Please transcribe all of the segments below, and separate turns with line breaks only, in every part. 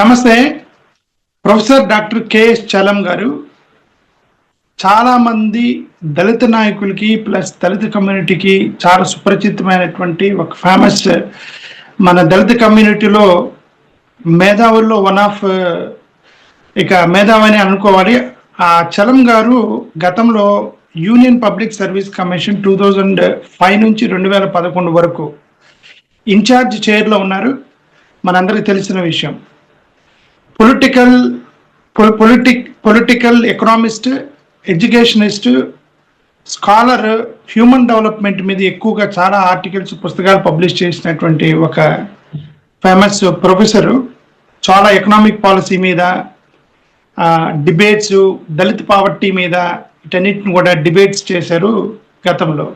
నమస్తే professor doctor K S Chalam గారు. చాలా మంది దళిత నాయకులకి ప్లస్ దళిత కమ్యూనిటీకి చాలా సుపరిచితమైనటువంటి ఒక ఫేమస్ మన దళిత కమ్యూనిటీలో మేధావుల్లో వన్ ఆఫ్ ఇక మేధావని అనుకోవాలి. ఆ చలం గారు గతంలో యూనియన్ పబ్లిక్ సర్వీస్ కమిషన్ 2005 నుంచి 2011 వరకు ఇన్ఛార్జ్ చైర్లో ఉన్నారు. మనందరికీ తెలిసిన విషయం. Political economist, educationist, scholar, human development మీద ఎక్కువగా చాలా ఆర్టికల్స్, పుస్తకాలు పబ్లిష్ చేసినటువంటి ఒక ఫేమస్ ప్రొఫెసరు. చాలా ఎకనామిక్ పాలసీ మీద డిబేట్స్, దళిత పావర్టీ మీద వీటన్నిటిని కూడా డిబేట్స్ చేశారు గతంలో.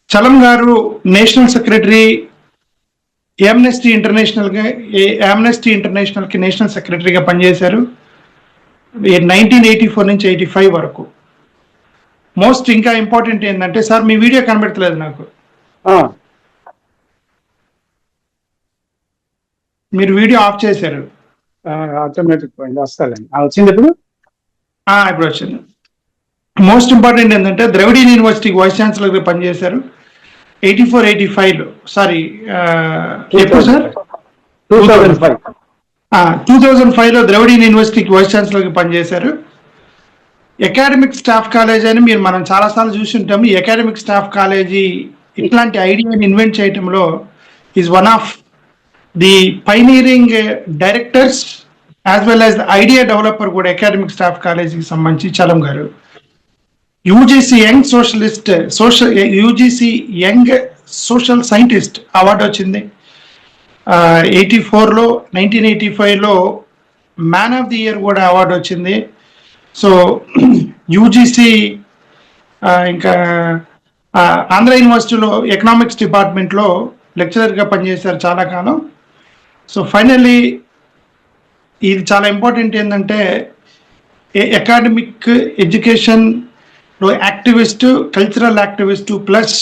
చలం గారు నేషనల్ సెక్రటరీ, ఆమ్నెస్టీ ఇంటర్నేషనల్ కి నేషనల్ సెక్రటరీగా పనిచేశారు 1984 నుంచి 85 వరకు. మోస్ట్ ఇంకా ఇంపార్టెంట్ ఏంటంటే, సార్ మీ వీడియో కనబెడతలేదు నాకు. మీరు వీడియో ఆఫ్ చేశారు.
ఆటోమేటిక్ వచ్చింది
ఇప్పుడు వచ్చింది. మోస్ట్ ఇంపార్టెంట్ ఏంటంటే, ద్రవిడియన్ యూనివర్సిటీకి వైస్ ఛాన్సలర్ గా పనిచేశారు 84-85లో. సారీ, ఎప్పుడు సార్? 2005లో ద్రవిడియన్ యూనివర్సిటీకి వైస్ ఛాన్సలర్ గా పనిచేశారు. అకాడమిక్ స్టాఫ్ కాలేజ్ అని మనం చాలాసార్లు చూసి ఉంటాము. ఈ అకాడమిక్ స్టాఫ్ కాలేజీ ఇట్లాంటి ఐడియాని ఇన్వెంట్ చేయటంలో is one of the pioneering directors as well as the idea developer కూడా అకాడమిక్ స్టాఫ్ కాలేజీకి సంబంధించి చలం గారు. UGC young social scientist award వచ్చింది 84లో. 1985లో మ్యాన్ ఆఫ్ ది ఇయర్ కూడా అవార్డు వచ్చింది. సో యూజీసీ ఇంకా ఆంధ్ర యూనివర్సిటీలో ఎకనామిక్స్ డిపార్ట్మెంట్లో లెక్చరర్గా పనిచేశారు చాలా కాలం. సో ఫైనల్లీ ఇది చాలా ఇంపార్టెంట్ ఏంటంటే, అకాడమిక్ ఎడ్యుకేషన్లో యాక్టివిస్టు, కల్చరల్ యాక్టివిస్టు, ప్లస్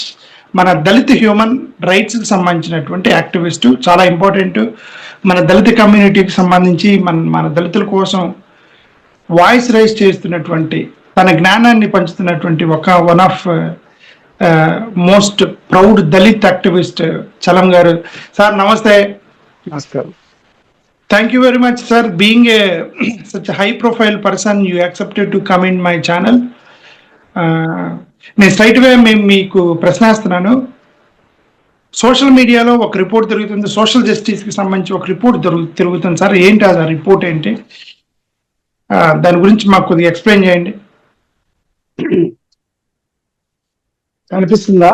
మన దళిత హ్యూమన్ రైట్స్కి సంబంధించినటువంటి యాక్టివిస్టు. చాలా ఇంపార్టెంట్. మన దళిత కమ్యూనిటీకి సంబంధించి మన దళితుల కోసం వాయిస్ రైజ్ చేస్తున్నటువంటి, తన జ్ఞానాన్ని పంచుతున్నటువంటి one of most proud Dalit activist Chalam గారు. సార్ నమస్తే.
నమస్కారం.
Thank you very much, sir. Being such a high profile person, you accepted to come in my channel. నేను స్ట్రైట్ వే మీకు ప్రశ్న వేస్తున్నాను. సోషల్ మీడియాలో ఒక రిపోర్ట్ తిరుగుతుంది, సోషల్ జస్టిస్కి సంబంధించి ఒక రిపోర్ట్ తిరుగుతుంది సార్. ఏంటి ఆ రిపోర్ట్ ఏంటి? దాని గురించి మాకు కొద్దిగా ఎక్స్ప్లెయిన్ చేయండి.
కనిపిస్తుందా?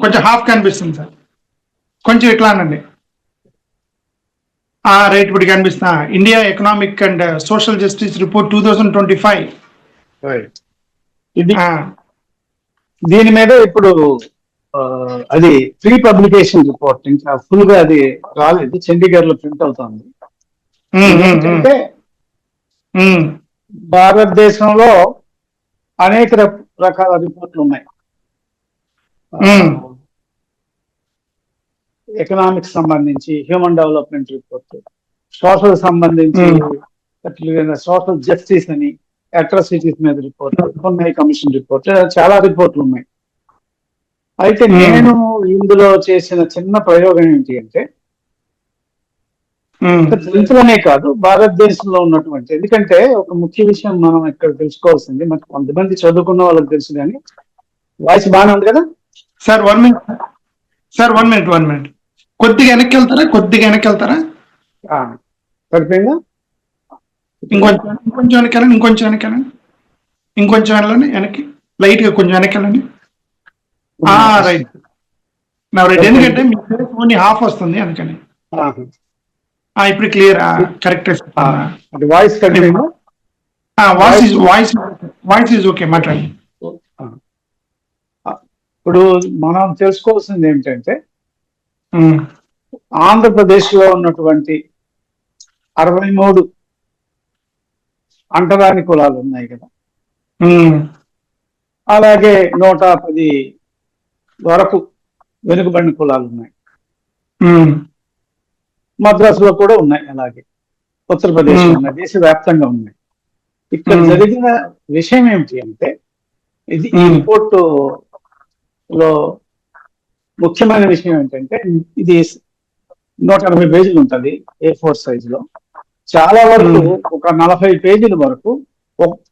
కొంచెం హాఫ్ కనిపిస్తుంది సార్. కొంచెం ఇట్లా అనండి. రైట్, ఇప్పుడు కనిపిస్తున్నా. India economic and social justice report 2025.
ఇది దీని మీద ఇప్పుడు అది ప్రీ పబ్లికేషన్ రిపోర్ట్, ఇంకా ఫుల్ గా అది రాలేదు, చండీగఢ్ లో ప్రింట్ అవుతుంది. అంటే భారతదేశంలో అనేక రకాల రిపోర్ట్లు ఉన్నాయి. ఎకనామిక్స్ సంబంధించి హ్యూమన్ డెవలప్మెంట్ రిపోర్ట్, సోషల్ సంబంధించి సోషల్ జస్టిస్ అని, అట్రాసిటీస్ మీద రిపోర్ట్, ఉన్నాయి కమిషన్ రిపోర్ట్, చాలా రిపోర్ట్లు ఉన్నాయి. అయితే నేను ఇందులో చేసిన చిన్న ప్రయోగం ఏంటి అంటే, దళితులనే కాదు భారతదేశంలో ఉన్నటువంటి, ఎందుకంటే ఒక ముఖ్య విషయం మనం ఇక్కడ తెలుసుకోవాల్సింది, మనకు కొంతమంది చదువుకున్న వాళ్ళకి తెలుసు, కానీ వాయిస్ బాగానే ఉంది కదా
సార్? 1 minute sir, 1 minute. కొద్దిగా వెనక్కి వెళ్తారా?
సరిపోయిందా?
ఇంకొంచెం వెళ్ళండి వెనక్కి, లైట్ గా కొంచెం వెనక్కి వెళ్ళండి. రైట్, ఎందుకంటే మీ ఫోన్ హాఫ్ వస్తుంది అందుకని. ఇప్పుడు clear, correct.
Voice
voice is okay, మాట్లాడండి.
ఇప్పుడు మనం తెలుసుకోవాల్సింది ఏంటంటే, ఆంధ్రప్రదేశ్ లో ఉన్నటువంటి 63 అంటరాని కులాలు ఉన్నాయి కదా, అలాగే 110 వరకు వెనుకబడిన కులాలు ఉన్నాయి. మద్రాసులో కూడా ఉన్నాయి, అలాగే ఉత్తరప్రదేశ్ ఉన్నాయి, దేశవ్యాప్తంగా ఉన్నాయి. ఇక్కడ జరిగిన విషయం ఏమిటి అంటే, ఇది ఈ రిపోర్టు లో ముఖ్యమైన విషయం ఏంటంటే, ఇది 180 పేజీలు ఉంటుంది A4 సైజులో. చాలా వరకు ఒక 40 పేజీల వరకు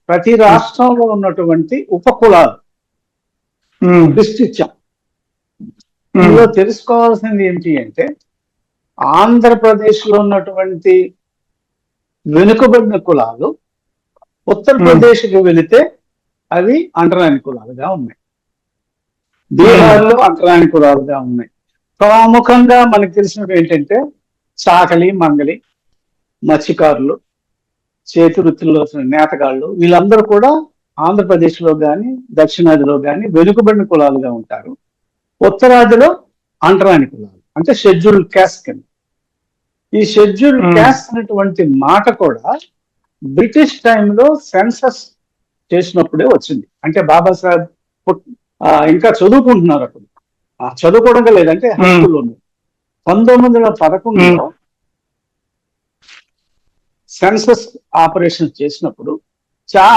ప్రతి రాష్ట్రంలో ఉన్నటువంటి ఉపకులాలు లిస్ట్ ఇచ్చాం. ఇందులో తెలుసుకోవాల్సింది ఏంటి అంటే, ఆంధ్రప్రదేశ్ లో ఉన్నటువంటి వెనుకబడిన కులాలు ఉత్తరప్రదేశ్కి వెళితే అవి అంటరాని కులాలుగా ఉన్నాయి, బీహార్ లో అంటరాని కులాలుగా ఉన్నాయి. ప్రముఖంగా మనకు తెలిసినవి ఏంటంటే చాకలి, మంగలి, మత్స్యకారులు, చేతి వృత్తుల్లో నేతగాళ్ళు, వీళ్ళందరూ కూడా ఆంధ్రప్రదేశ్ లో కానీ దక్షిణాదిలో కానీ వెనుకబడిన కులాలుగా ఉంటారు. ఉత్తరాదిలో అంటరాని కులాలు, అంటే షెడ్యూల్డ్ క్యాస్ట్ కింద. ఈ షెడ్యూల్డ్ క్యాస్ట్ అనేటువంటి మాట కూడా బ్రిటిష్ టైంలో సెన్సస్ చేసినప్పుడే వచ్చింది. అంటే బాబాసాహెబ్ ఇంకా చదువుకుంటున్నారు అప్పుడు, చదువుకోవడం లేదంటే హై స్కూల్లో 1911లో సెన్సస్ ఆపరేషన్ చేసినప్పుడు,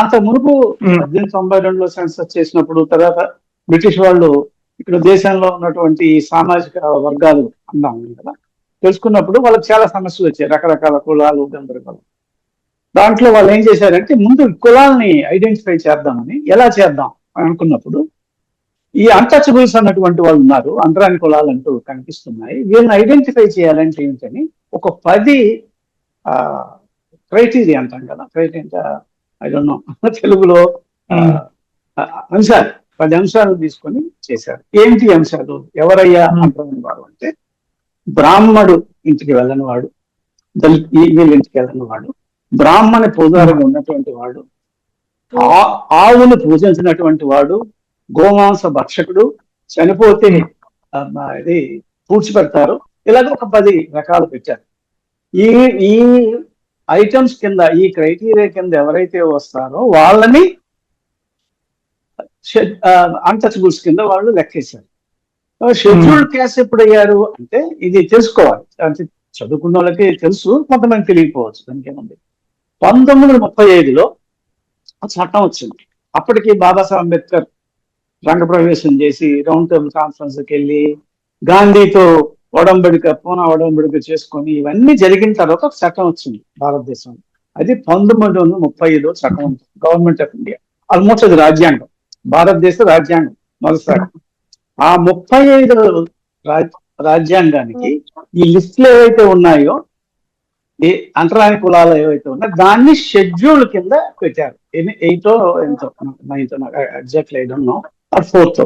అంత మునుపు 1892లో సెన్సస్ చేసినప్పుడు, తర్వాత బ్రిటిష్ వాళ్ళు ఇక్కడ దేశంలో ఉన్నటువంటి సామాజిక వర్గాలు అన్నాం కదా, తెలుసుకున్నప్పుడు వాళ్ళకి చాలా సమస్యలు వచ్చాయి, రకరకాల కులాలు, గందరగోళం. దాంట్లో వాళ్ళు ఏం చేశారంటే, ముందు కులాలని ఐడెంటిఫై చేద్దామని, ఎలా చేద్దాం అనుకున్నప్పుడు, ఈ అన్టచబుల్స్ అన్నటువంటి వాళ్ళు ఉన్నారు, అంటరాని కులాలు అంటూ కనిపిస్తున్నాయి, వీళ్ళని ఐడెంటిఫై చేయాలంటే ఏంటని ఒక 10 క్రైటీరియా అంటాం కదా, క్రైటీరియా ఐ డోంట్ నో తెలుగులో అంశాలు, 10 అంశాలు తీసుకొని చేశారు. ఏంటి అంశాలు? ఎవరయ్యా అంటరాని వాడు అంటే, బ్రాహ్మడు ఇంటికి వెళ్ళని వాడు, వీళ్ళ ఇంటికి వెళ్ళని వాడు, బ్రాహ్మణ పూజారిగా ఉన్నటువంటి వాడు, ఆవును పూజించినటువంటి వాడు, గోమాంస భక్షకుడు, చనిపోతే ఇది పూడ్చిపెడతారు, ఇలాగ ఒక 10 రకాలు పెట్టారు. ఈ ఐటమ్స్ కింద, ఈ క్రైటీరియా కింద ఎవరైతే వస్తారో వాళ్ళని అన్టచబుల్స్ కింద వాళ్ళు లెక్కేశారు. షెడ్యూల్డ్ క్యాస్ట్ ఎప్పుడు అయ్యారు అంటే, ఇది తెలుసుకోవాలి, అంటే చదువుకున్న వాళ్ళకి తెలుసు, కొంతమంది తెలియకపోవచ్చు, దానికి ఏముంది. 1935లో చట్టం వచ్చింది. అప్పటికి బాబాసాహెబ్ అంబేద్కర్ రంగప్రవేశం చేసి రౌండ్ టేబుల్ కాన్ఫరెన్స్కి వెళ్ళి గాంధీతో పూనా ఒడంబడిక చేసుకొని ఇవన్నీ జరిగిన తర్వాత ఒక చట్టం వచ్చింది భారతదేశంలో. అది 1935లో చట్టం, గవర్నమెంట్ ఆఫ్ ఇండియా. ఆల్మోస్ట్ అది రాజ్యాంగం, భారతదేశ రాజ్యాంగం మొదటిసారి. ఆ 35 రాజ్యాంగానికి ఈ లిస్టులు ఏవైతే ఉన్నాయో, ఈ అంటరాని కులాలు ఏవైతే ఉన్నాయో, దాన్ని షెడ్యూల్ కింద పెట్టారు. 8 ఎంతో 9 exactly I don't know, 4th.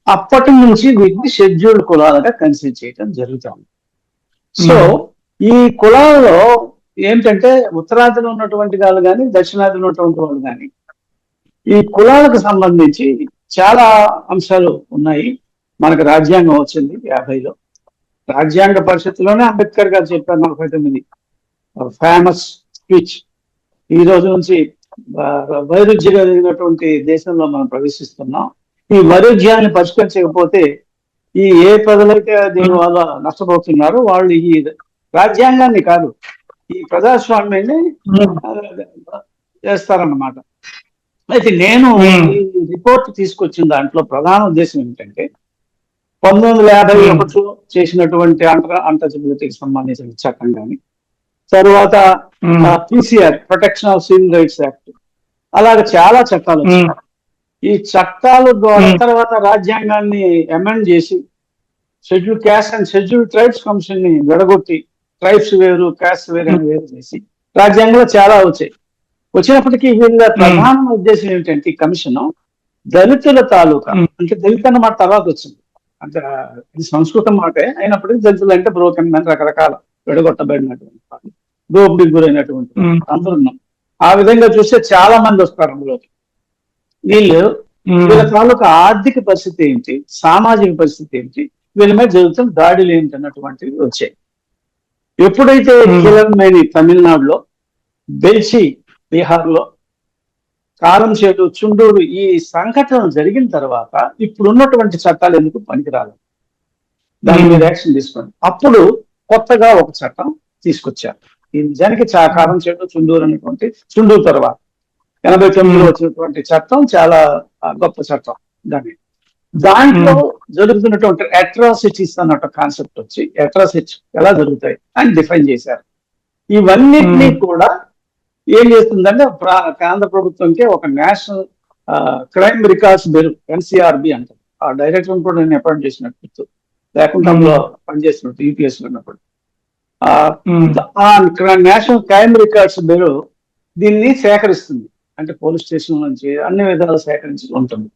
అప్పటి నుంచి వీటిని షెడ్యూల్డ్ కులాలుగా కన్సిడర్ చేయడం జరుగుతుంది. సో ఈ కులాల్లో ఏంటంటే, ఉత్తరాదిలో ఉన్నటువంటి వాళ్ళు కానీ దక్షిణాదిలో ఉన్నటువంటి వాళ్ళు కానీ, ఈ కులాలకు సంబంధించి చాలా అంశాలు ఉన్నాయి. మనకు రాజ్యాంగం వచ్చింది 50లో, రాజ్యాంగ పరిషత్తులోనే అంబేద్కర్ గారు చెప్పారు 49 ఫేమస్ స్పీచ్. ఈ రోజు నుంచి వైరుధ్యం కలిగినటువంటి దేశంలో మనం ప్రవేశిస్తున్నాం. ఈ వైరుధ్యాన్ని పరిష్కరించకపోతే ఏ ప్రజలైతే దీని వల్ల నష్టపోతున్నారో వాళ్ళు ఈ రాజ్యాంగాన్ని కాదు, ఈ ప్రజాస్వామ్యాన్ని చేస్తారన్నమాట. అయితే నేను ఈ రిపోర్ట్ తీసుకొచ్చిన దాంట్లో ప్రధాన ఉద్దేశం ఏంటంటే, 1951లో చేసినటువంటి అన్టచబిలిటీకి సంబంధించిన చట్టం కానీ, తర్వాత PCR protection of civil rights act, అలాగే చాలా చట్టాలు వచ్చాయి. ఈ చట్టాల ద్వారా తర్వాత రాజ్యాంగాన్ని అమెండ్ చేసి schedule caste and schedule tribes commission ని విడగొట్టి, ట్రైబ్స్ వేరు క్యాస్ట్ వేరు అని వేరు చేసి రాజ్యాంగంలో చాలా వచ్చాయి. వచ్చినప్పటికీ వీళ్ళ ప్రధాన ఉద్దేశం ఏమిటంటే, ఈ కమిషన్ దళితుల తాలూకా, అంటే దళిత అన్న మాట తర్వాత వచ్చింది, అంటే ఇది సంస్కృతం మాటే అయినప్పటికీ దళితులు అంటే బ్రోకెన్ మ్యాన్, రకరకాల విడగొట్టబడినటువంటి వాళ్ళు, దోపిడీకి గురైనటువంటి అందరూ ఉన్నాం. ఆ విధంగా చూస్తే చాలా మంది వస్తారు అందులోకి. వీళ్ళ తాలూకా ఆర్థిక పరిస్థితి ఏంటి, సామాజిక పరిస్థితి ఏంటి, వీళ్ళ మీద జరుగుతున్న దాడులు ఏంటి అన్నటువంటివి వచ్చాయి. ఎప్పుడైతే కిలన్మేని తమిళనాడులో, బెల్చి బీహార్లో, కారంచేడు, చుండూరు ఈ సంఘటనలు జరిగిన తర్వాత ఇప్పుడున్నటువంటి చట్టాలు ఎందుకు పనికిరాలి? దాని మీద యాక్షన్ తీసుకోండి. అప్పుడు కొత్తగా ఒక చట్టం తీసుకొచ్చారు. ఈ నిజానికి కారం చెట్టు చుండూరు అనేటువంటి చుండూరు తర్వాత 89లో వచ్చినటువంటి చట్టం చాలా గొప్ప చట్టం. దాంట్లో జరుగుతున్నటువంటి అట్రాసిటీస్ అన్నట్టు కాన్సెప్ట్ వచ్చి అట్రాసిటీస్ ఎలా జరుగుతాయి అని డిఫైన్ చేశారు. ఇవన్నిటినీ కూడా ఏం చేస్తుందంటే కేంద్ర ప్రభుత్వంకి ఒక national crime records bureau NCRB అంటారు. ఆ డైరెక్టర్ కూడా నేను అపాయింట్ చేసినట్టు లేకుండా అందులో పనిచేసినట్టు UPS లో ఉన్నప్పుడు నేషనల్ క్రైమ్ రికార్డ్స్ బ్యూరో దీన్ని సేకరిస్తుంది. అంటే పోలీస్ స్టేషన్ నుంచి అన్ని విధాలు సేకరించి ఉంటుంది.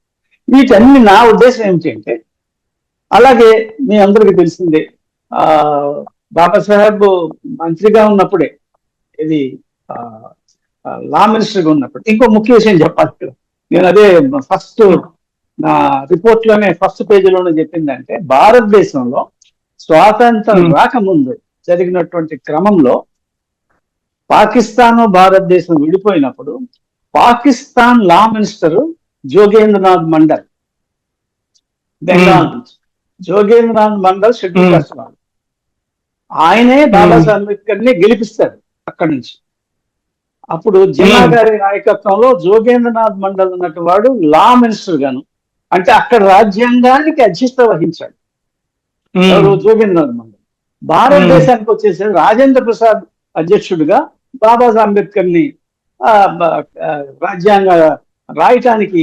వీటన్ని నా ఉద్దేశం ఏమిటి అంటే, అలాగే మీ అందరికి తెలిసిందే బాబాసాహెబ్ మంత్రిగా ఉన్నప్పుడే, ఇది లా మినిస్టర్గా ఉన్నప్పుడు ఇంకో ముఖ్య విషయం చెప్పాలి. నేను అదే ఫస్ట్ నా రిపోర్ట్ లోనే ఫస్ట్ పేజీలోనే చెప్పిందంటే, భారతదేశంలో స్వాతంత్రం రాకముందు జరిగినటువంటి క్రమంలో పాకిస్తాన్ భారతదేశం విడిపోయినప్పుడు పాకిస్తాన్ లా మినిస్టర్ జోగేంద్రనాథ్ మండల్, బెంగాల్ నుంచి జోగేంద్రనాథ్ మండల్ షెడ్యూల్ కాస్ట్ వాడు, ఆయనే బాబాసాహెబ్ అంబేద్కర్ ని గెలిపిస్తారు అక్కడి నుంచి. అప్పుడు జిన్నా గారి నాయకత్వంలో జోగేంద్రనాథ్ మండల్ అన్నట్టు వాడు లా మినిస్టర్ గాను, అంటే అక్కడ రాజ్యాంగానికి అధ్యక్షత వహించాడు ఎవరు, జోగేంద్రనాథ్ మండల్. భారతదేశానికి వచ్చేసి రాజేంద్ర ప్రసాద్ అధ్యక్షుడిగా బాబాసాహెబ్ అంబేద్కర్ ని రాజ్యాంగ రాయటానికి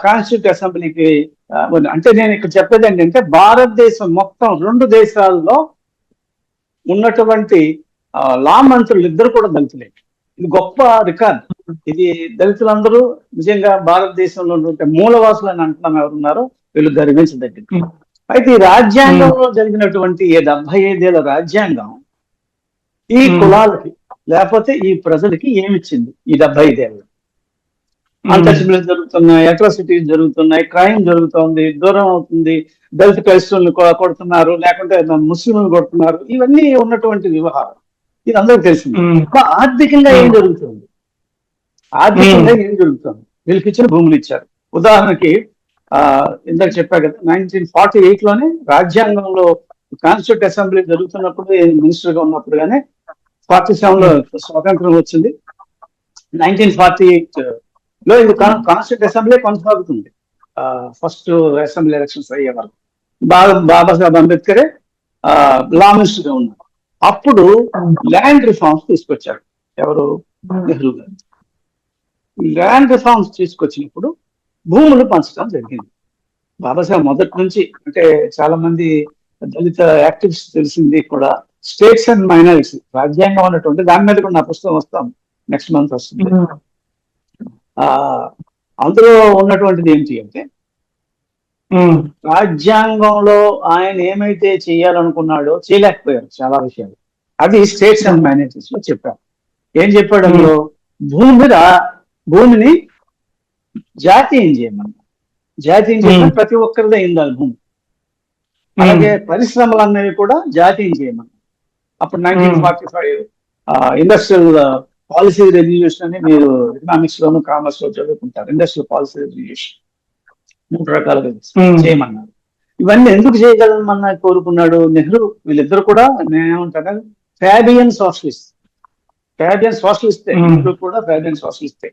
కాన్స్టిట్యూట్ అసెంబ్లీకి అంటే నేను ఇక్కడ చెప్పేది ఏంటంటే, భారతదేశం మొత్తం 2 దేశాల్లో ఉన్నటువంటి లా మంత్రులు ఇద్దరు కూడా దళితులే. ఇది గొప్ప రికార్డ్. ఇది దళితులందరూ నిజంగా భారతదేశంలో ఉన్నటువంటి మూలవాసులు అని అంటున్నాం ఎవరున్నారో వీళ్ళు గర్వించదగ్గది. అయితే ఈ రాజ్యాంగంలో జరిగినటువంటి 75 ఏళ్ల రాజ్యాంగం ఈ కులాలకి లేకపోతే ఈ ప్రజలకి ఏమిచ్చింది? ఈ 75 ఏళ్ళు అన్టచబుల్స్ జరుగుతున్నాయి, అట్రాసిటీస్ జరుగుతున్నాయి, క్రైమ్ జరుగుతుంది, దూరం అవుతుంది, దళిత క్రైస్తవులను కొడుతున్నారు, లేకుంటే ముస్లింలు కొడుతున్నారు. ఇవన్నీ ఉన్నటువంటి వ్యవహారం ఇది అందరికి తెలిసింది. ఆర్థికంగా ఏం జరుగుతుంది? వీళ్ళకి ఇచ్చిన భూములు ఇచ్చారు. ఉదాహరణకి ఇందాక చెప్పా కదా, 1948 లోనే రాజ్యాంగంలో కాన్స్టిట్యూట్ అసెంబ్లీ జరుగుతున్నప్పుడు మినిస్టర్ గా ఉన్నప్పుడు గానే 47 లో స్వాతంత్రం వచ్చింది. 1948 లో ఇది కాన్స్టిట్యూట్ అసెంబ్లీ కొనసాగుతుంది ఫస్ట్ అసెంబ్లీ ఎలక్షన్స్ అయ్యే వరకు. బాబాసాహెబ్ అంబేద్కరే లా మినిస్టర్ గా ఉన్నారు. అప్పుడు ల్యాండ్ రిఫార్మ్స్ తీసుకొచ్చారు ఎవరు, నెహ్రూ గారు. ల్యాండ్ రిఫార్మ్స్ తీసుకొచ్చినప్పుడు భూములు పంచడం జరిగింది. బాబాసాహెబ్ మొదటి నుంచి, అంటే చాలా మంది దళిత యాక్టివిస్ట్ తెలిసింది కూడా, స్టేట్స్ అండ్ మైనారిటీస్ రాజ్యాంగం అన్నటువంటి దాని మీద కూడా నా పుస్తకం వస్తాం నెక్స్ట్ మంత్ వస్తుంది. అందులో ఉన్నటువంటిది ఏంటి అంటే, రాజ్యాంగంలో ఆయన ఏమైతే చేయాలనుకున్నాడో చేయలేకపోయారు చాలా విషయాలు. అది స్టేట్స్ అండ్ మైనారిటీస్ లో చెప్పారు. ఏం చెప్పాడు అందులో? భూమిని జాతీయం చేయమన్నా. జాతీయం చేయమని ప్రతి ఒక్కరిదే అయింది భూమి. అలాగే పరిశ్రమలు అనేవి కూడా జాతీయం చేయమన్నా. అప్పుడు 1945 ఇండస్ట్రియల్ పాలసీ రెగ్యులేషన్ అని మీరు ఎకనామిక్స్ లోను కామర్స్ లో చదువుకుంటారు. ఇండస్ట్రియల్ పాలసీ రెగ్యులేషన్ 3 రకాలుగా చేయమన్నారు. ఇవన్నీ ఎందుకు చేయగలమన్నా కోరుకున్నాడు నెహ్రూ. వీళ్ళిద్దరు కూడా నేనేమంటాను, ఫ్యాబియన్ సోషలిస్ట్. ఫ్యాబియన్ సోషలిస్టే, నెహ్రూ కూడా ఫ్యాబియన్ సోషలిస్టే.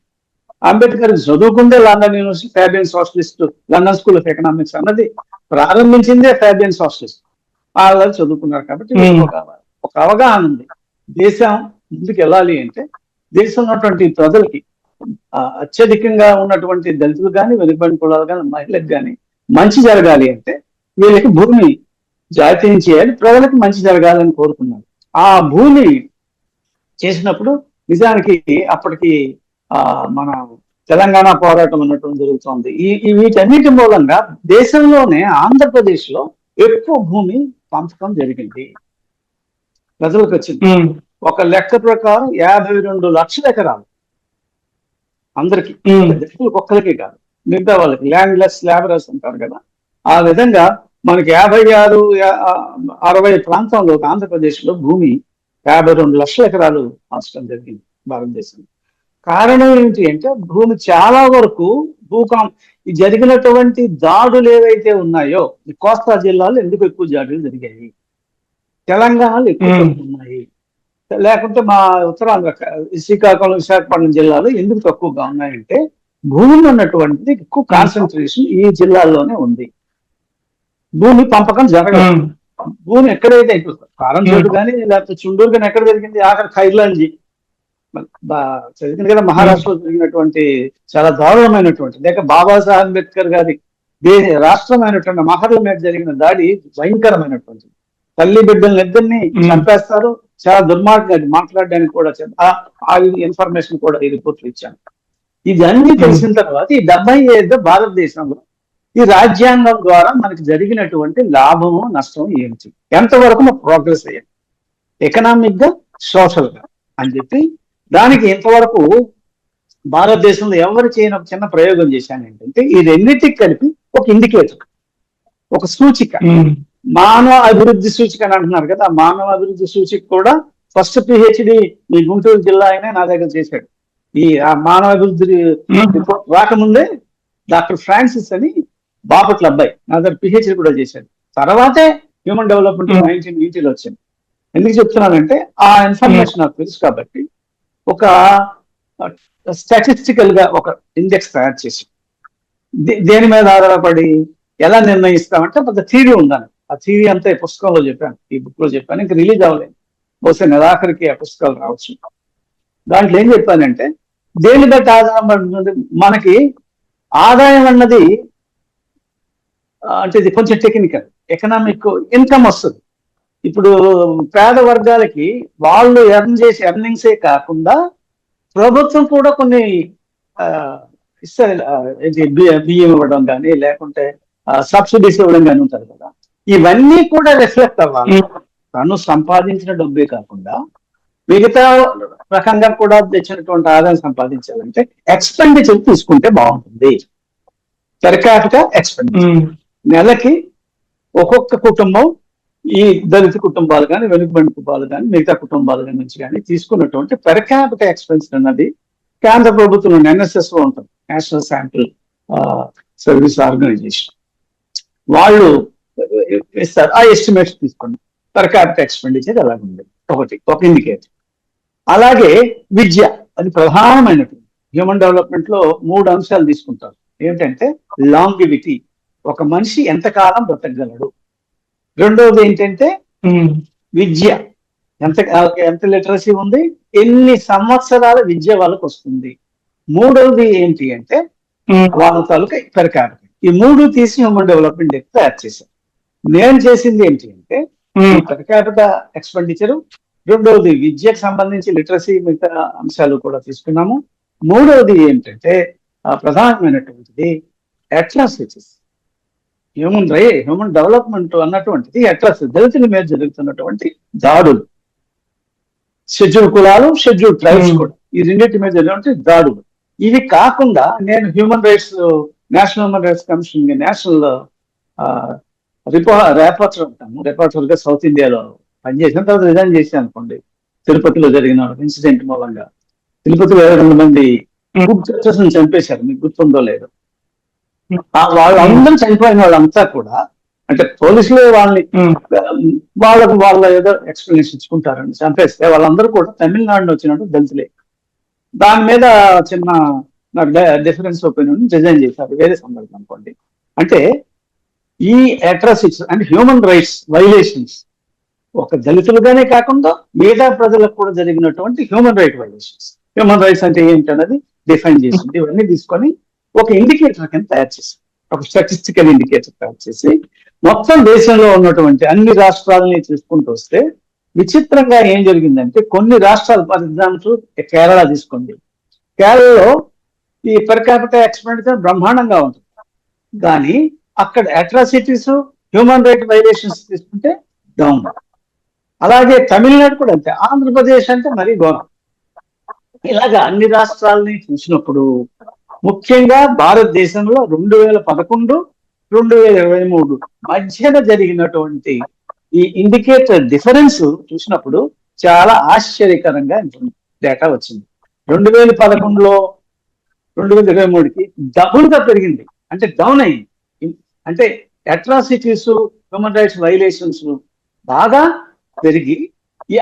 అంబేద్కర్ చదువుకుందే London university Fabian socialist, London school of economics అన్నది ప్రారంభించిందే ఫ్యాబియన్ సోషలిస్ట్. వాళ్ళు చదువుకున్నారు కాబట్టి ఒక అవగాహన ఉంది. దేశం ముందుకు వెళ్ళాలి అంటే, దేశంలో ఉన్నటువంటి ప్రజలకి అత్యధికంగా ఉన్నటువంటి దళితులు కానీ, వెనుకబడిన కులాలు కానీ, మహిళలకు కానీ మంచి జరగాలి అంటే వీళ్ళకి భూమి జాతీయం చేయాలి, ప్రజలకు మంచి జరగాలని కోరుకున్నారు. ఆ భూమి చేసినప్పుడు నిజానికి అప్పటికి మన తెలంగాణ పోరాటం అన్నటువంటి జరుగుతోంది. వీటన్నిటి మూలంగా దేశంలోనే ఆంధ్రప్రదేశ్ లో ఎక్కువ భూమి పంచడం జరిగింది. ప్రజలకు వచ్చింది. ఒక లెక్క ప్రకారం 52 లక్షల ఎకరాలు అందరికి, ఒక్కరికి కాదు, మిగతా వాళ్ళకి ల్యాండ్ లెస్ లేబరర్స్ అంటారు కదా. ఆ విధంగా మనకి 56, 60 ప్రాంతంలో ఆంధ్రప్రదేశ్ లో భూమి 52 లక్షల ఎకరాలు పంచడం జరిగింది భారతదేశంలో. కారణం ఏంటి అంటే భూమి చాలా వరకు ఈ జరిగినటువంటి దాడులు ఏవైతే ఉన్నాయో ఈ కోస్తా జిల్లాలో ఎందుకు ఎక్కువ దాడులు జరిగాయి, తెలంగాణలో ఎక్కువ తక్కువ ఉన్నాయి, లేకుంటే మా ఉత్తరాంధ్ర శ్రీకాకుళం విశాఖపట్నం జిల్లాలో ఎందుకు తక్కువగా ఉన్నాయంటే భూమి ఉన్నటువంటిది ఎక్కువ కాన్సన్ట్రేషన్ ఈ జిల్లాల్లోనే ఉంది. భూమి పంపకం జరగదు. భూమి ఎక్కడైతే కారం చోటు కానీ లేకపోతే చుండూరు కానీ ఎక్కడ జరిగింది, ఆఖరి ఖైర్లాంజీ జరిగింది కదా, మహారాష్ట్రలో జరిగినటువంటి చాలా దారుణమైనటువంటి, లేక బాబాసాహెబ్ అంబేద్కర్ గారి రాష్ట్రమైనటువంటి మహర్ల మీద జరిగిన దాడి భయంకరమైనటువంటి, తల్లి బిడ్డలను ఇద్దరిని చంపేస్తారు. చాలా దుర్మార్గం మాట్లాడడానికి కూడా ఆ ఇన్ఫర్మేషన్ కూడా ఈ రిపోర్ట్లు ఇచ్చాను. ఇదన్నీ తెలిసిన తర్వాత ఈ 75 భారతదేశంలో ఈ రాజ్యాంగం ద్వారా మనకి జరిగినటువంటి లాభము నష్టం ఏంటి, ఎంతవరకు ప్రోగ్రెస్ అయ్యాం ఎకనామిక్ గా సోషల్ గా అని చెప్పి దానికి ఎంతవరకు భారతదేశంలో ఎవరు చేయని ఒక చిన్న ప్రయోగం చేశాను ఏంటంటే ఈ రెండింటికి కలిపి ఒక ఇండికేటర్, ఒక సూచిక, మానవ అభివృద్ధి సూచిక అని అంటున్నారు కదా, ఆ మానవ అభివృద్ధి సూచిక కూడా ఫస్ట్ పిహెచ్డి మీ గుంటూరు జిల్లా అయినా నా దగ్గర చేశాడు. ఆ మానవ అభివృద్ధి రిపోర్ట్ రాకముందే డాక్టర్ ఫ్రాన్సిస్ అని బాపట్ల అబ్బాయి నా దగ్గర పిహెచ్డి కూడా చేశాడు. తర్వాతే హ్యూమన్ డెవలప్మెంట్ 1980లో వచ్చింది. ఎందుకు చెప్తున్నానంటే ఆ ఇన్ఫర్మేషన్ నాకు తెలుసు కాబట్టి ఒక స్టాటిస్టికల్ గా ఒక ఇండెక్స్ తయారు చేసి దేని మీద ఆధారపడి ఎలా నిర్ణయిస్తామంటే పెద్ద థియరీ ఉందని, ఆ థియరీ అంతా ఈ పుస్తకంలో చెప్పాను, ఈ బుక్ లో చెప్పాను. ఇంకా రిలీజ్ అవ్వలేదు, బహుశా నెలాఖరికి ఆ పుస్తకాలు రావచ్చు. దాంట్లో ఏం చెప్పానంటే దేని బట్టి ఆధారపడుతుంది మనకి ఆదాయం అన్నది, అంటే ఇది కొంచెం టెక్నికల్, ఎకనామిక్ ఇన్కమ్ వస్తుంది. ఇప్పుడు పేద వర్గాలకి వాళ్ళు ఎర్న్ చేసే ఎర్నింగ్సే కాకుండా ప్రభుత్వం కూడా కొన్ని ఇస్తారు, బియ్యం ఇవ్వడం కానీ లేకుంటే సబ్సిడీస్ ఇవ్వడం కానీ ఉంటారు కదా, ఇవన్నీ కూడా రిఫ్లెక్ట్ అవ్వాలి. తను సంపాదించిన డబ్బే కాకుండా మిగతా రకంగా కూడా తెచ్చినటువంటి ఆదాయం సంపాదించాలంటే ఎక్స్పెండిచర్ తీసుకుంటే బాగుంటుంది. పర్ క్యాపిటల్ ఎక్స్పెండిచర్ నెలకి ఒక్కొక్క కుటుంబం, ఈ దళిత కుటుంబాలు కానీ వెనుకబడిన కుటుంబాలు కానీ మిగతా కుటుంబాల నుంచి కానీ తీసుకున్నటువంటి పర్ క్యాపిటల్ ఎక్స్పెన్స్ అన్నది కేంద్ర ప్రభుత్వం ఎన్ఎస్ఎస్ లో ఉంటుంది, నేషనల్ శాంపుల్ సర్వీస్ ఆర్గనైజేషన్, వాళ్ళు ఇస్తారు. ఆ ఎస్టిమేట్స్ తీసుకోండి పర్ క్యాపిటల్ ఎక్స్పెండిచర్ ఎలా ఉంది, ఒక ఇండికేటర్. అలాగే విద్య, అది ప్రధానమైనటువంటి హ్యూమన్ డెవలప్మెంట్ లో 3 అంశాలు తీసుకుంటారు. ఏంటంటే లాంగివిటీ, ఒక మనిషి ఎంతకాలం బ్రతకగలడు. రెండవది ఏంటంటే విద్య, ఎంత లిటరసీ ఉంది, ఎన్ని సంవత్సరాల విద్య వాళ్ళకి వస్తుంది. మూడవది ఏంటి అంటే వాళ్ళ తాలూకా పర్ క్యాపిటల్. ఈ 3 తీసి హ్యూమన్ డెవలప్మెంట్ తయారు చేశారు. నేను చేసింది ఏంటి అంటే పర్ క్యాపిటల్ ఎక్స్పెండిచరు, రెండవది విద్యకు సంబంధించి లిటరసీ మిగతా అంశాలు కూడా తీసుకున్నాము. మూడవది ఏంటంటే ప్రధానమైనటువంటిది అట్రాసిటీస్, హ్యూమన్ డెవలప్మెంట్ అన్నటువంటిది అట్రాసిటీ, దళితుల మీద జరుగుతున్నటువంటి దాడులు, షెడ్యూల్ కులాలు షెడ్యూల్ ట్రైబ్స్ కూడా, ఈ రెండింటి మీద జరిగినటువంటి దాడులు. ఇవి కాకుండా నేను human rights, national human rights commission national rapporteur ఉంటాము, రేపర్టర్ గా సౌత్ ఇండియాలో పనిచేసిన తర్వాత రిజైన్ చేశాను అనుకోండి. తిరుపతిలో జరిగిన ఇన్సిడెంట్ మూలంగా తిరుపతిలో 22 మంది గుడ్ చర్చస్ చంపేశారు, మీకు గుర్తుందో లేదో. వాళ్ళందరూ చనిపోయిన వాళ్ళంతా కూడా అంటే పోలీసులు వాళ్ళ ఏదో ఎక్స్ప్లెనేషన్ ఇచ్చుకుంటారని చంపేస్తే వాళ్ళందరూ కూడా తమిళనాడు వచ్చినట్టు దళితులే. దాని మీద చిన్న నాకు డిఫరెన్స్ ఒపీనియన్ రిజైన్ చేశారు, వేరే సందర్భం అనుకోండి. అంటే ఈ అట్రాసిటీస్ అంటే హ్యూమన్ రైట్స్ వైలేషన్స్ ఒక దళితులుగానే కాకుండా మిగతా ప్రజలకు కూడా జరిగినటువంటి human right violations. Human rights అంటే ఏంటన్నది డిఫైన్ చేసింది. ఇవన్నీ తీసుకొని ఒక ఇండికేటర్ కింద తయారు చేసి, ఒక స్టాటిస్టికల్ ఇండికేటర్ తయారు చేసి మొత్తం దేశంలో ఉన్నటువంటి అన్ని రాష్ట్రాలని చూసుకుంటూ వస్తే విచిత్రంగా ఏం జరిగిందంటే కొన్ని రాష్ట్రాలు, ఫర్ ఎగ్జాంపుల్ కేరళ తీసుకోండి, కేరళలో ఈ పర్ క్యాపిటల్ ఎక్స్పెండిచర్ బ్రహ్మాండంగా ఉంటుంది, కానీ అక్కడ అట్రాసిటీస్ హ్యూమన్ రైట్ వైలేషన్స్ తీసుకుంటే డౌన్. అలాగే తమిళనాడు కూడా అంతే, ఆంధ్రప్రదేశ్ అంటే మరీ ఘోరం. ఇలాగా అన్ని రాష్ట్రాలని చూసినప్పుడు ముఖ్యంగా భారతదేశంలో 2011, 2023 మధ్యన జరిగినటువంటి ఈ ఇండికేటర్ డిఫరెన్స్ చూసినప్పుడు చాలా ఆశ్చర్యకరంగా డేటా వచ్చింది. 2011లో 2023కి డబుల్గా పెరిగింది, అంటే డౌన్ అయింది. అంటే అట్రాసిటీస్, హ్యూమన్ రైట్స్ వైలేషన్స్ బాగా పెరిగి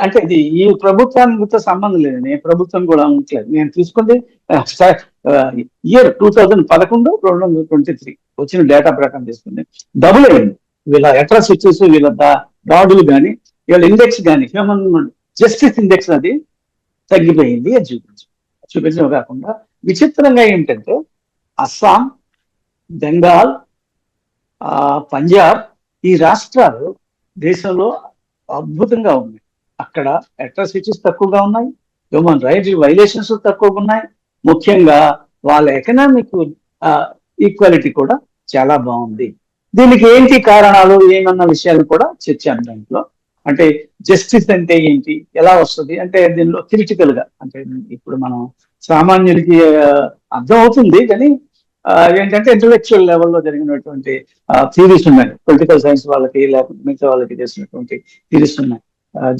అంటే ఇది ఈ ప్రభుత్వానికి సంబంధం లేదు, నేను ప్రభుత్వం కూడా ఉండట్లేదు, నేను తీసుకుంది ఇయర్ 2011 2023 వచ్చిన డేటా ప్రకారం తీసుకుంది. డబుల్ అయింది వీళ్ళ అట్రాసిటీస్, వీళ్ళ దాడులు కానీ, వీళ్ళ ఇండెక్స్ కానీ, హ్యూమన్ జస్టిస్ ఇండెక్స్ అది తగ్గిపోయింది అని చూపించడం కాకుండా విచిత్రంగా ఏంటంటే అస్సాం, బెంగాల్, పంజాబ్ ఈ రాష్ట్రాలు దేశంలో అద్భుతంగా ఉన్నాయి. అక్కడ అట్రాసిటీస్ తక్కువగా ఉన్నాయి, హ్యూమన్ రైట్స్ వైలేషన్స్ తక్కువగా ఉన్నాయి, ముఖ్యంగా వాళ్ళ ఎకనామిక్ ఈక్వాలిటీ కూడా చాలా బాగుంది. దీనికి ఏంటి కారణాలు ఏమన్న విషయాలు కూడా చర్చాను దాంట్లో. అంటే జస్టిస్ అంటే ఏంటి, ఎలా వస్తుంది అంటే దీనిలో థిరిటికల్ గా, అంటే ఇప్పుడు మనం సామాన్యుడికి అర్థం అవుతుంది కానీ ఏంటంటే ఇంటలెక్చువల్ లెవెల్లో జరిగినటువంటి థీరీస్ ఉన్నాయి, పొలిటికల్ సైన్స్ వాళ్ళకి లేకపోతే మిగతా వాళ్ళకి చేసినటువంటి థీరీస్ ఉన్నాయి.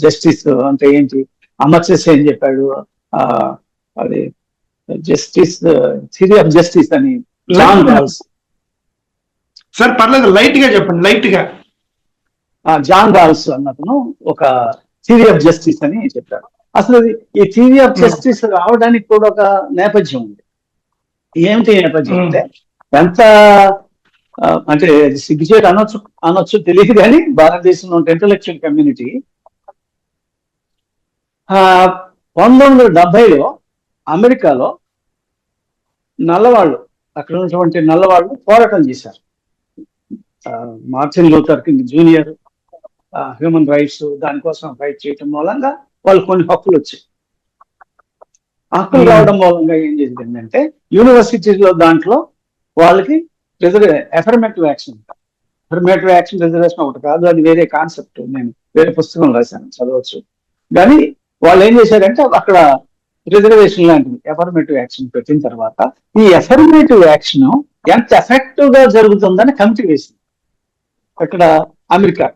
జస్టిస్ అంటే ఏంటి, అమర్త్య సేన్ చెప్పాడు, అది జస్టిస్ థియరీ ఆఫ్ జస్టిస్ అని. జాన్ రాల్స్,
సార్ పర్లేదు లైట్ గా చెప్పండి, లైట్ గా.
జాన్ రాల్స్ అన్నతను ఒక థియరీ ఆఫ్ జస్టిస్ అని చెప్పాడు. అసలు ఈ థియరీ ఆఫ్ జస్టిస్ రావడానికి కూడా ఒక నేపథ్యం ఉంది. ఏమిటి నేపథ్యం అంటే, ఎంత అంటే సిగ్గుచేటు అనొచ్చు తెలియదు కానీ భారతదేశంలో ఉన్న ఇంటలెక్చువల్ కమ్యూనిటీ 1970లో అమెరికాలో నల్లవాళ్ళు, అక్కడ ఉన్నటువంటి నల్లవాళ్ళు పోరాటం చేశారు. Martin Luther king junior human rights దానికోసం ఫైట్ చేయటం మూలంగా వాళ్ళు కొన్ని హక్కులు వచ్చాయి. హక్కులు రావడం మూలంగా ఏం జరిగిందంటే యూనివర్సిటీలో దాంట్లో వాళ్ళకి అఫర్మేటివ్ యాక్షన్ రిజర్వేషన్ ఒకటి కాదు, అది వేరే కాన్సెప్ట్, నేను వేరే పుస్తకం రాశాను, చదవచ్చు. కానీ వాళ్ళు ఏం చేశారంటే అక్కడ రిజర్వేషన్ లాంటివి అఫర్మేటివ్ యాక్షన్ పెట్టిన తర్వాత ఈ అఫర్మేటివ్ యాక్షన్ ఎంత ఎఫెక్టివ్ గా జరుగుతుందని కమిటీ వేసింది. అక్కడ అమెరికా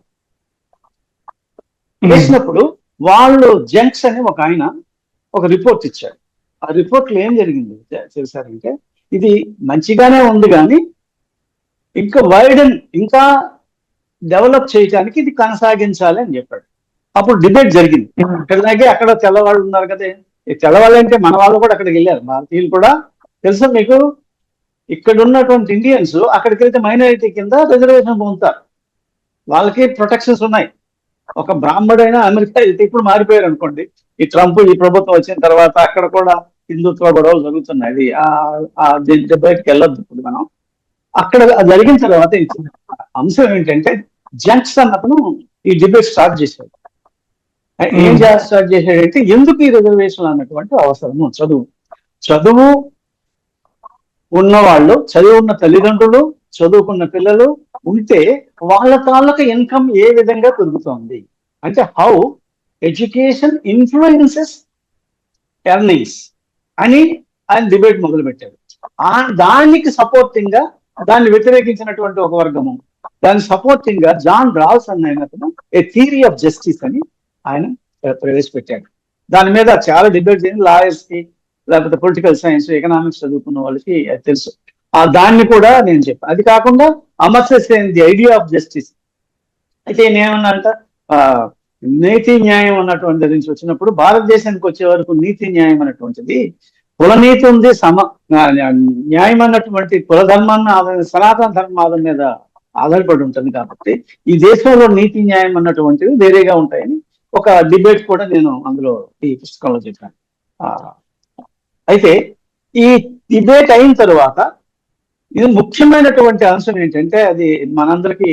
వేసినప్పుడు వాళ్ళు జెంక్స్ అని ఒక ఆయన ఒక రిపోర్ట్ ఇచ్చాడు. ఆ రిపోర్ట్ లో ఏం జరిగింది తెలుసారంటే, ఇది మంచిగానే ఉంది కానీ ఇంకా ఇంకా డెవలప్ చేయడానికి ఇది కొనసాగించాలి అని చెప్పాడు. అప్పుడు డిబేట్ జరిగింది. అలాగే అక్కడ తెల్లవాళ్ళు ఉన్నారు కదా, ఈ తెల్లవాళ్ళు అంటే మన వాళ్ళు కూడా అక్కడికి వెళ్ళారు, భారతీయులు కూడా. తెలుసా మీకు, ఇక్కడ ఉన్నటువంటి ఇండియన్స్ అక్కడికి వెళ్తే మైనారిటీ కింద రిజర్వేషన్ పొందుతారు, వాళ్ళకి ప్రొటెక్షన్స్ ఉన్నాయి. ఒక బ్రాహ్మడైనా అమెరికా వెళ్తే, ఇప్పుడు మారిపోయారు అనుకోండి, ఈ ట్రంప్ ఈ ప్రభుత్వం వచ్చిన తర్వాత అక్కడ కూడా హిందుత్వ గొడవలు జరుగుతున్నాయి. బయటకు వెళ్ళొద్దు ఇప్పుడు మనం. అక్కడ జరిగిన తర్వాత అంశం ఏంటంటే, జంక్షన్ అతను ఈ డిబేట్ స్టార్ట్ చేశాడు. ఏం స్టార్ట్ చేశాడంటే, ఎందుకు ఈ రిజర్వేషన్ అన్నటువంటి అవసరము, చదువు ఉన్నవాళ్ళు, చదువు ఉన్న తల్లిదండ్రులు, చదువుకున్న పిల్లలు ఉంటే వాళ్ళ తాలూకా ఇన్కమ్ ఏ విధంగా పెరుగుతోంది, అంటే హౌ ఎడ్యుకేషన్ ఇన్ఫ్లుయెన్సెస్ ఎర్నింగ్స్ అని ఆయన డిబేట్ మొదలు పెట్టారు. దానికి సపోర్టింగ్ గా, దాన్ని వ్యతిరేకించినటువంటి ఒక వర్గము, దాని సపోర్టింగ్ గా జాన్ రాల్స్ అని అయినప్పుడు ఏ థియరీ ఆఫ్ జస్టిస్ అని ఆయన ప్రవేశపెట్టాడు. దాని మీద చాలా డిబేట్ చేయండి, లాయర్స్ కి లేకపోతే పొలిటికల్ సైన్స్, ఎకనామిక్స్ చదువుకున్న వాళ్ళకి తెలుసు. దాన్ని కూడా నేను చెప్పాను. అది కాకుండా Amartya Sen the idea of justice. అయితే నేనేమన్నాంట, నీతి న్యాయం అన్నటువంటి నుంచి వచ్చినప్పుడు భారతదేశానికి వచ్చే వరకు నీతి న్యాయం అన్నటువంటిది కులనీతి ఉంది, న్యాయం అన్నటువంటి కుల ధర్మాన్ని సనాతన ధర్మాల మీద ఆధారపడి ఉంటుంది. కాబట్టి ఈ దేశంలో నీతి న్యాయం అన్నటువంటివి వేరేగా ఉంటాయని ఒక డిబేట్ కూడా నేను అందులో ఈ పుస్తకంలో చెప్పాను. అయితే ఈ డిబేట్ అయిన తర్వాత ఇది ముఖ్యమైనటువంటి అంశం ఏంటంటే, అది మనందరికీ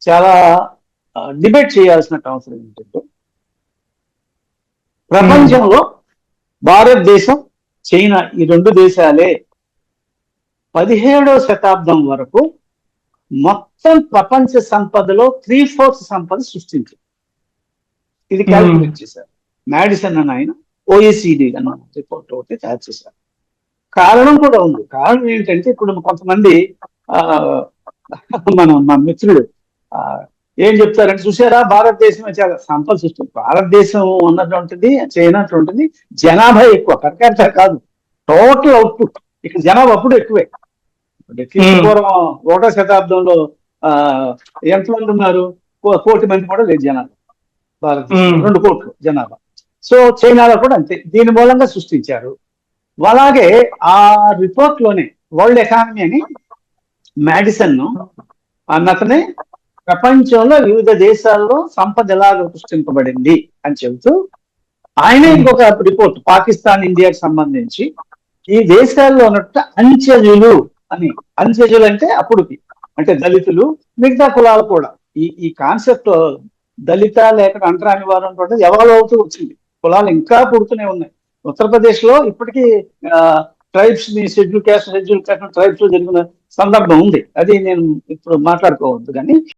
చాలా డిబేట్ చేయాల్సిన అవసరం ఏంటంటే, ప్రపంచంలో భారతదేశం, చైనా ఈ రెండు దేశాలే 17వ శతాబ్దం వరకు మొత్తం ప్రపంచ సంపదలో 3/4 సంపద సృష్టించింది. ఇది క్యాల్కులేట్ చేశారు మ్యాడిసన్ అని ఆయన OECD అన్న రిపోర్ట్ ఒకటి తయారు చేశారు. కారణం కూడా ఉంది. కారణం ఏంటంటే, ఇప్పుడు కొంతమంది మా మిత్రుడు ఏం చెప్తారంటే చూసారా, భారతదేశం చాలా సంపద సృష్టి. భారతదేశం ఉన్నటువంటిది చైనా ఉంటుంది, జనాభా ఎక్కువ కరెక్ట్ కాదు, టోటల్ అవుట్పుట్. ఇక్కడ జనాభా అప్పుడు ఎక్కువే. పూర్వం 1వ శతాబ్దంలో ఎంతమంది ఉన్నారు, 1 కోటి మంది కూడా లేదు జనాభా. భారతదేశం 2 కోట్లు జనాభా. సో చైనాలో కూడా అంతే, దీని మూలంగా సృష్టించారు. అలాగే ఆ రిపోర్ట్ లోనే వరల్డ్ ఎకానమీ అని మ్యాడిసన్ అన్నతనే ప్రపంచంలో వివిధ దేశాల్లో సంపద ఎలాగ సృష్టింపబడింది అని చెబుతూ ఆయన ఇంకొక రిపోర్ట్ పాకిస్తాన్ ఇండియాకి సంబంధించి ఈ దేశాల్లో ఉన్నట్టు అంచెజులు అని, అంచెజులు అంటే అప్పుడుకి అంటే దళితులు, మిగతా కులాలు కూడా. ఈ కాన్సెప్ట్ దళిత లేక అంటరాని వారు అంటే ఎవాల్వ్ అవుతూ వచ్చింది. కులాలు ఇంకా పుడుతూనే ఉన్నాయి. ఉత్తరప్రదేశ్ లో ఇప్పటికీ ట్రైబ్స్ ని షెడ్యూల్ క్యాస్ట్ ట్రైబ్స్ లో జరిగిన సందర్భం ఉంది. అది నేను ఇప్పుడు మాట్లాడుకోవద్దు కానీ